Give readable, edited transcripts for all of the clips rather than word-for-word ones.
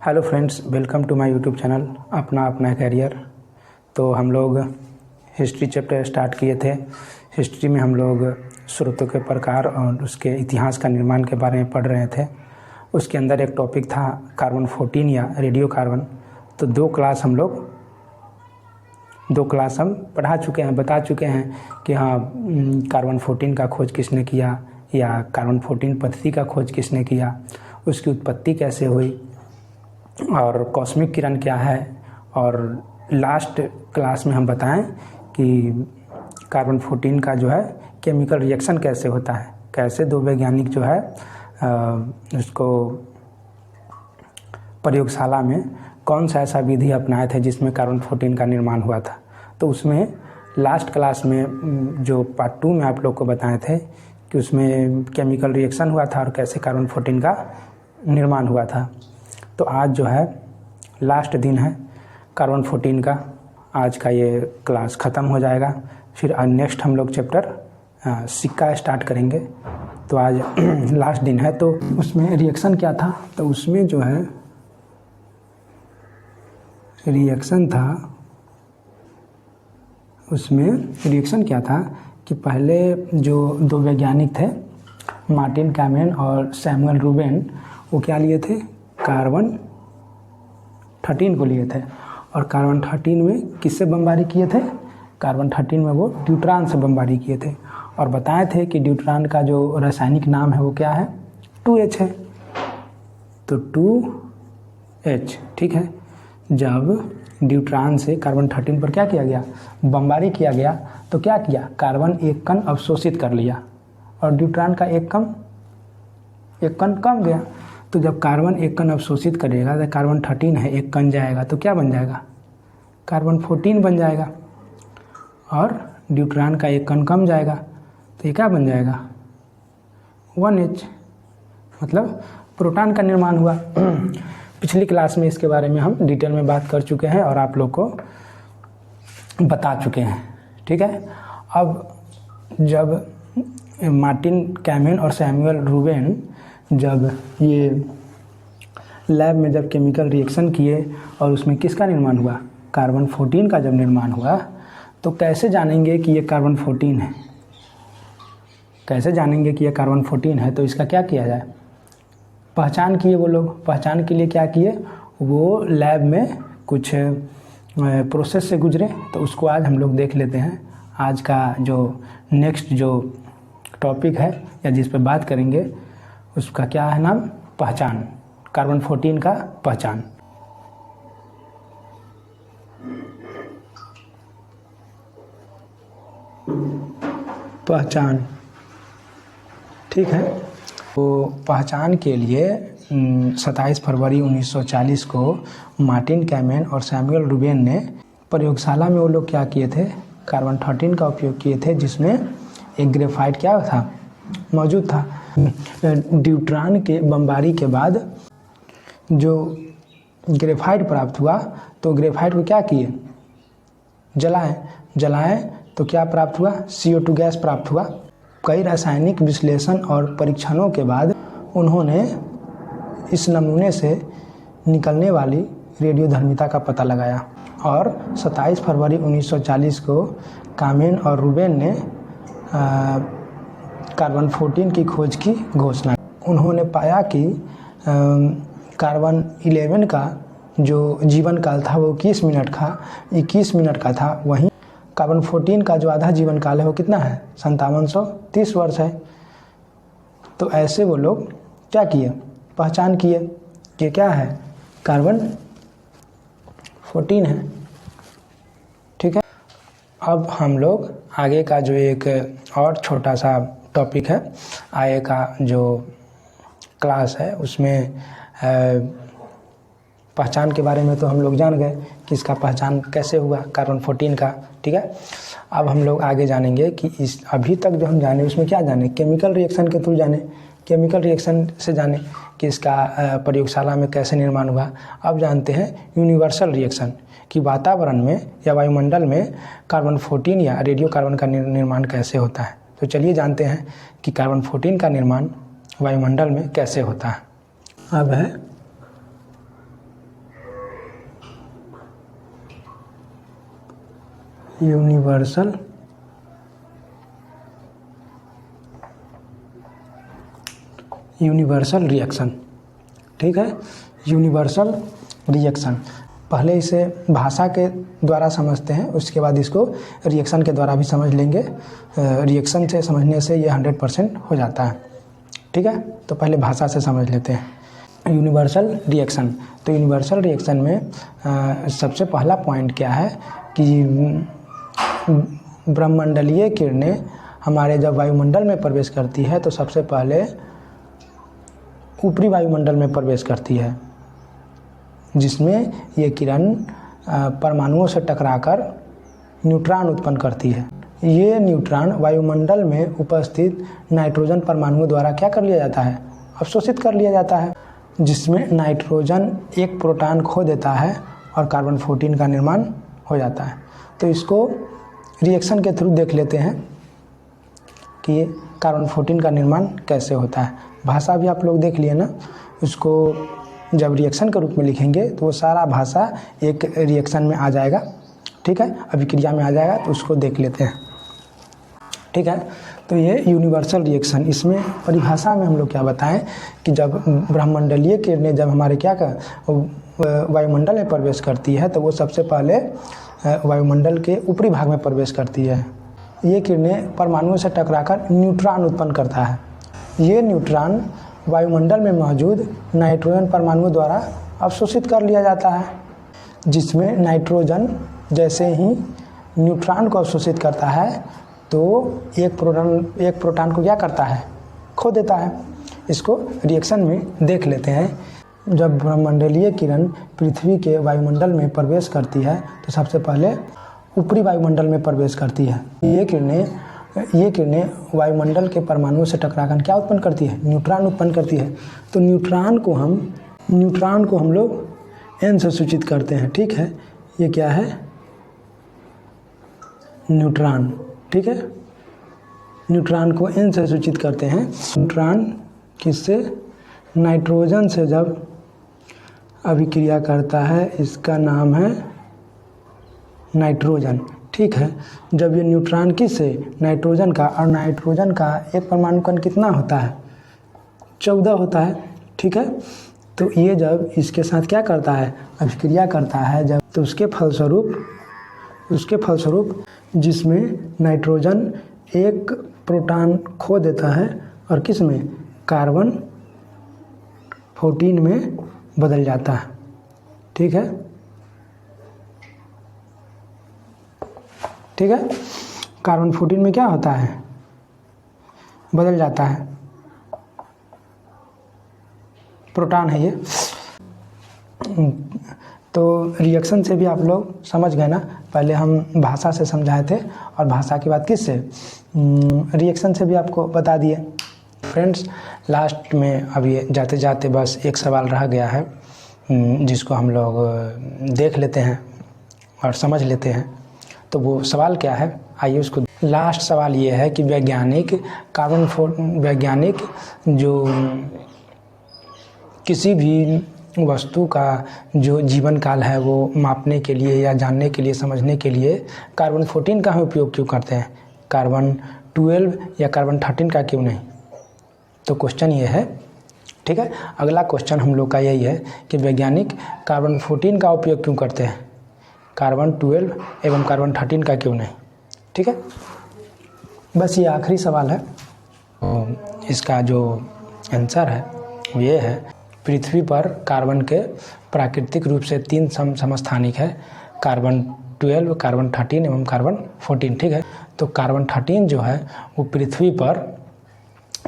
Hello friends, welcome to my YouTube channel अपना अपना career. तो हम लोग हिस्ट्री चैप्टर स्टार्ट किए थे। हिस्ट्री में हम लोग स्रोतों के प्रकार और उसके इतिहास का निर्माण के बारे में पढ़ रहे थे। उसके अंदर एक टॉपिक था कार्बन 14 या रेडियो कार्बन। तो दो क्लास हम पढ़ा चुके हैं, बता चुके हैं कि हाँ, कार्बन 14 का खोज किसने किया या कार्बन 14 पद्धति का खोज किसने किया, उसकी उत्पत्ति कैसे हुई और कॉस्मिक किरण क्या है। और लास्ट क्लास में हम बताएं कि कार्बन 14 का जो है केमिकल रिएक्शन कैसे होता है, कैसे दो वैज्ञानिक जो है उसको प्रयोगशाला में कौन सा ऐसा विधि अपनाए थे जिसमें कार्बन 14 का निर्माण हुआ था। तो उसमें लास्ट क्लास में जो पार्ट 2 में आप लोग को बताए थे कि उसमें केमिकल रिएक्शन हुआ था और कैसे कार्बन 14 का निर्माण हुआ था। तो आज जो है लास्ट दिन है कार्बन 14 का। आज का ये क्लास ख़त्म हो जाएगा, फिर नेक्स्ट हम लोग चैप्टर सिक्का स्टार्ट करेंगे। तो आज लास्ट दिन है। तो उसमें रिएक्शन क्या था, तो उसमें जो है रिएक्शन क्या था कि पहले जो दो वैज्ञानिक थे मार्टिन कैमेन और सैमुअल रूबेन, वो क्या लिए थे, कार्बन 13 को लिए थे। और कार्बन 13 में किससे बमबारी किए थे, कार्बन 13 में वो ड्यूट्रान से बमबारी किए थे। और बताए थे कि ड्यूट्रान का जो रासायनिक नाम है वो क्या है, 2H है। तो 2H, ठीक है। जब ड्यूट्रान से कार्बन 13 पर क्या किया गया, बमबारी किया गया, तो क्या किया, कार्बन एक कण अवशोषित कर लिया और ड्यूट्रान का एक कण कम गया। तो जब कार्बन एक कण अवशोषित करेगा तो कार्बन 13 है, एक कण जाएगा तो क्या बन जाएगा, कार्बन 14 बन जाएगा। और ड्यूट्रान का एक कण कम जाएगा तो ये क्या बन जाएगा, 1H, मतलब प्रोटॉन का निर्माण हुआ। पिछली क्लास में इसके बारे में हम डिटेल में बात कर चुके हैं और आप लोग को बता चुके हैं, ठीक है। अब जब मार्टिन कैमेन और सैमुअल रूबेन जब ये लैब में जब केमिकल रिएक्शन किए और उसमें किसका निर्माण हुआ, कार्बन 14 का जब निर्माण हुआ, तो कैसे जानेंगे कि ये कार्बन 14 है, कैसे जानेंगे कि ये कार्बन 14 है। तो इसका क्या किया जाए, पहचान किए वो लोग। पहचान के लिए क्या किए, वो लैब में कुछ प्रोसेस से गुजरे। तो उसको आज हम लोग देख लेते हैं। आज का जो नेक्स्ट जो टॉपिक है या जिस पर बात करेंगे उसका क्या है नाम, पहचान, कार्बन 14 का पहचान। पहचान, ठीक है। तो पहचान के लिए 27 फरवरी 1940 को मार्टिन कैमेन और सैमुअल रूबेन ने प्रयोगशाला में वो लोग क्या किए थे, कार्बन 13 का उपयोग किए थे, जिसमें एक ग्रेफाइट क्या था, मौजूद था। ड्यूट्रान के बमबारी के बाद जो ग्रेफाइट प्राप्त हुआ, तो ग्रेफाइट को क्या किए, जलाएं तो क्या प्राप्त हुआ, CO2 गैस प्राप्त हुआ। कई रासायनिक विश्लेषण और परीक्षणों के बाद उन्होंने इस नमूने से निकलने वाली रेडियोधर्मिता का पता लगाया और 27 फरवरी 1940 को कैमेन और रूबेन ने कार्बन 14 की खोज की घोषणा। उन्होंने पाया कि कार्बन 11 का जो जीवन काल था वो 21 मिनट का था। वहीं कार्बन 14 का जो आधा जीवन काल है वो कितना है, 5730 वर्ष है। तो ऐसे वो लोग क्या किए, पहचान किए कि क्या है, कार्बन 14 है, ठीक है। अब हम लोग आगे का जो एक और छोटा सा टॉपिक है, आगे का जो क्लास है उसमें पहचान के बारे में तो हम लोग जान गए कि इसका पहचान कैसे हुआ, कार्बन 14 का, ठीक है। अब हम लोग आगे जानेंगे कि इस अभी तक जो हम जाने उसमें क्या जाने, केमिकल रिएक्शन के थ्रू जाने, केमिकल रिएक्शन से जाने कि इसका प्रयोगशाला में कैसे निर्माण हुआ। अब जानते हैं यूनिवर्सल रिएक्शन कि वातावरण में या वायुमंडल में कार्बन 14 या रेडियो कार्बन का निर्माण कैसे होता है। तो चलिए जानते हैं कि कार्बन 14 का निर्माण वायुमंडल में कैसे होता है। अब है यूनिवर्सल रिएक्शन। ठीक है, यूनिवर्सल रिएक्शन। पहले इसे भाषा के द्वारा समझते हैं, उसके बाद इसको रिएक्शन के द्वारा भी समझ लेंगे। रिएक्शन से समझने से ये 100% हो जाता है। ठीक है, तो पहले भाषा से समझ लेते हैं यूनिवर्सल रिएक्शन। तो यूनिवर्सल रिएक्शन में सबसे पहला पॉइंट क्या है कि ब्रह्मंडलीय किरणें हमारे जब वायुमंडल में प्रवेश करती है तो सबसे पहले ऊपरी वायुमंडल में प्रवेश करती है, जिसमें ये किरण परमाणुओं से टकराकर न्यूट्रॉन उत्पन्न करती है। ये न्यूट्रॉन वायुमंडल में उपस्थित नाइट्रोजन परमाणुओं द्वारा क्या कर लिया जाता है, अवशोषित कर लिया जाता है, जिसमें नाइट्रोजन एक प्रोटॉन खो देता है और कार्बन 14 का निर्माण हो जाता है। तो इसको रिएक्शन के थ्रू देख लेते हैं कि ये कार्बन 14 का निर्माण कैसे होता है। भाषा भी आप लोग देख लिए ना, उसको जब रिएक्शन के रूप में लिखेंगे तो वो सारा भाषा एक रिएक्शन में आ जाएगा। ठीक है, अभिक्रिया में आ जाएगा, तो उसको देख लेते हैं। ठीक है, तो ये यूनिवर्सल रिएक्शन, इसमें परिभाषा में हम लोग क्या बताएं कि जब ब्रह्मंडलीय किरणें जब हमारे क्या वायुमंडल में प्रवेश करती है तो वो सबसे पहले वायुमंडल के ऊपरी भाग में प्रवेश करती है। ये किरणें परमाणुओं से टकराकर न्यूट्रॉन उत्पन्न करता है। ये न्यूट्रॉन वायुमंडल में मौजूद नाइट्रोजन परमाणुओं द्वारा अवशोषित कर लिया जाता है, जिसमें नाइट्रोजन जैसे ही न्यूट्रॉन को अवशोषित करता है तो एक प्रोटॉन को क्या करता है, खो देता है। इसको रिएक्शन में देख लेते हैं। जब ब्रह्मंडलीय किरण पृथ्वी के वायुमंडल में प्रवेश करती है तो सबसे पहले ऊपरी वायुमंडल में प्रवेश करती है। ये किरणें वायुमंडल के परमाणुओं से टकराकर क्या उत्पन्न करती है, न्यूट्रॉन उत्पन्न करती है। तो न्यूट्रॉन को हम लोग N से सूचित करते हैं। ठीक है, ये क्या है, न्यूट्रॉन। ठीक है, न्यूट्रॉन को N से सूचित करते हैं। न्यूट्रॉन किससे, नाइट्रोजन से जब अभिक्रिया करता है, इसका नाम है नाइट्रोजन। ठीक है, जब ये न्यूट्रॉन किससे, नाइट्रोजन का, और नाइट्रोजन का एक परमाणु कण कितना होता है, 14 होता है। ठीक है, तो ये जब इसके साथ क्या करता है, अभिक्रिया करता है जब, तो उसके फलस्वरूप जिसमें नाइट्रोजन एक प्रोटॉन खो देता है और किस में, कार्बन 14 में बदल जाता है। ठीक है, कार्बन 14 में क्या होता है, बदल जाता है, प्रोटॉन है ये। तो रिएक्शन से भी आप लोग समझ गए ना, पहले हम भाषा से समझाए थे और भाषा के बाद किससे, रिएक्शन से भी आपको बता दिए। फ्रेंड्स, लास्ट में अभी जाते जाते बस एक सवाल रह गया है, जिसको हम लोग देख लेते हैं और समझ लेते हैं। तो वो सवाल क्या है, आइए उसको। लास्ट सवाल ये है कि वैज्ञानिक जो किसी भी वस्तु का जो जीवन काल है वो मापने के लिए या जानने के लिए, समझने के लिए कार्बन 14 का ही उपयोग क्यों करते हैं, कार्बन 12 या कार्बन 13 का क्यों नहीं। तो क्वेश्चन ये है। ठीक है, अगला क्वेश्चन हम लोग का यही है कि वैज्ञानिक कार्बन 14 का उपयोग क्यों करते हैं, कार्बन 12 एवं कार्बन 13 का क्यों नहीं। ठीक है, बस ये आखिरी सवाल है। इसका जो आंसर है वो ये है, पृथ्वी पर कार्बन के प्राकृतिक रूप से 3 समस्थानिक है, कार्बन 12, कार्बन 13 एवं कार्बन 14। ठीक है, तो कार्बन 13 जो है वो पृथ्वी पर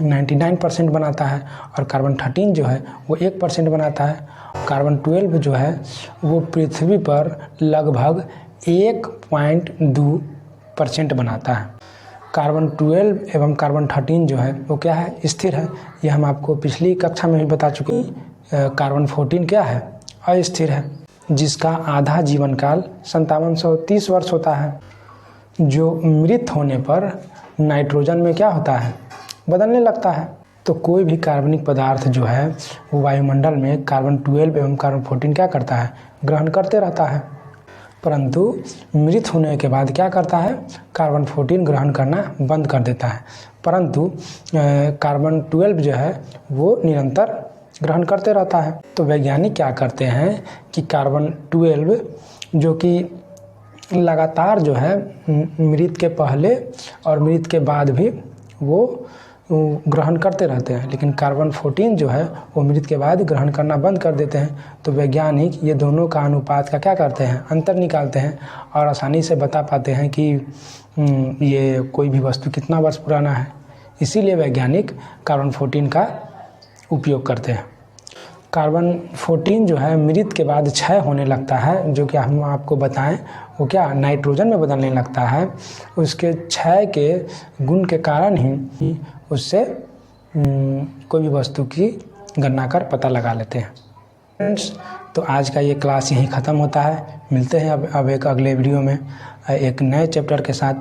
99% बनाता है और कार्बन 13 जो है वो 1% बनाता है। कार्बन 12 जो है वो पृथ्वी पर लगभग 1.2% बनाता है। कार्बन 12 एवं कार्बन 13 जो है वो क्या है, स्थिर है। ये हम आपको पिछली कक्षा में भी बता चुके हैं। कार्बन 14 क्या है, अस्थिर है, जिसका आधा जीवन काल 5730 वर्ष होता है, जो मृत होने पर नाइट्रोजन में क्या होता है, बदलने लगता है। तो कोई भी कार्बनिक पदार्थ जो है वो वायुमंडल में कार्बन 12 एवं कार्बन 14 क्या करता है, ग्रहण करते रहता है। परंतु मृत होने के बाद क्या करता है, कार्बन 14 ग्रहण करना बंद कर देता है। परंतु कार्बन 12 जो है वो निरंतर ग्रहण करते रहता है। तो वैज्ञानिक क्या करते हैं कि कार्बन 12 जो कि लगातार जो है मृत के पहले और मृत के बाद भी वो ग्रहण करते रहते हैं, लेकिन कार्बन 14 जो है वो मृत के बाद ग्रहण करना बंद कर देते हैं। तो वैज्ञानिक ये दोनों का अनुपात का क्या करते हैं, अंतर निकालते हैं और आसानी से बता पाते हैं कि ये कोई भी वस्तु कितना वर्ष पुराना है। इसीलिए वैज्ञानिक कार्बन 14 का उपयोग करते हैं। कार्बन 14 जो है मृत के बाद क्षय होने लगता है, जो कि हम आपको बताएं वो क्या नाइट्रोजन में बदलने लगता है। उसके क्षय के गुण के कारण ही उससे कोई भी वस्तु की गणना कर पता लगा लेते हैं। फ्रेंड्स, तो आज का ये क्लास यहीं ख़त्म होता है। मिलते हैं अब एक अगले वीडियो में एक नए चैप्टर के साथ।